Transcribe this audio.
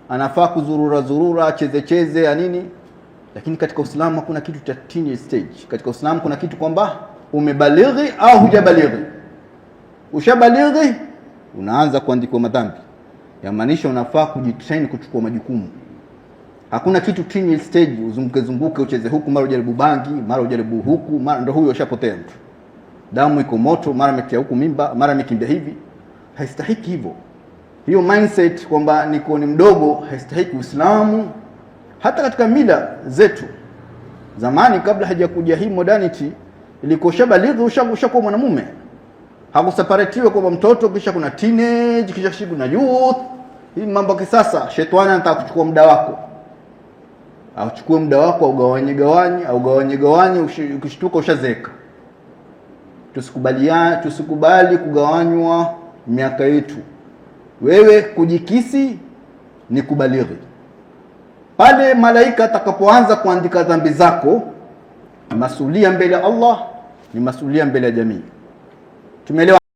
anafaa kuzurura cheze ya nini. Lakini katika Uislamu hakuna kitu cha teenage stage. Katika Uislamu kuna kitu kwamba umebalighi au hujabalighi. Ushabalighi unaanza kuandikwa madhambi, yamaanisha unafaa kujitrain kuchukua majukumu. Hakuna kitu teenage stage uzunguke ucheze huku, mara ujaribu bangi, mara ujaribu huku, mara ndio huyo ushapotea mtu. Damu iko moto, mara ametia huku mimba, mara amekimbia hivi. Haistahiki hivyo. Hiyo mindset kwamba niko ni mdogo haistahiki Uislamu. Hata katika mila zetu zamani, kabla hajakuja hii modernity, ilikuwa shabalighi ushakuwa mwanamume. Hakuseparatiwe kwa mtoto kisha kuna teenage kisha kuna youth. Hii mambo kisasa. Shetani anataka kuchukua muda wako. Achukue muda wako au gawanye, ukishtuka ushazeka. Tusikubali kugawanywa miaka yetu. Wewe kujikisi ni kubalighi. Pale malaika atakapoanza kuandika dhambi zako, masulia mbele ya Allah ni masulia mbele ya jamii. Tumeelewa?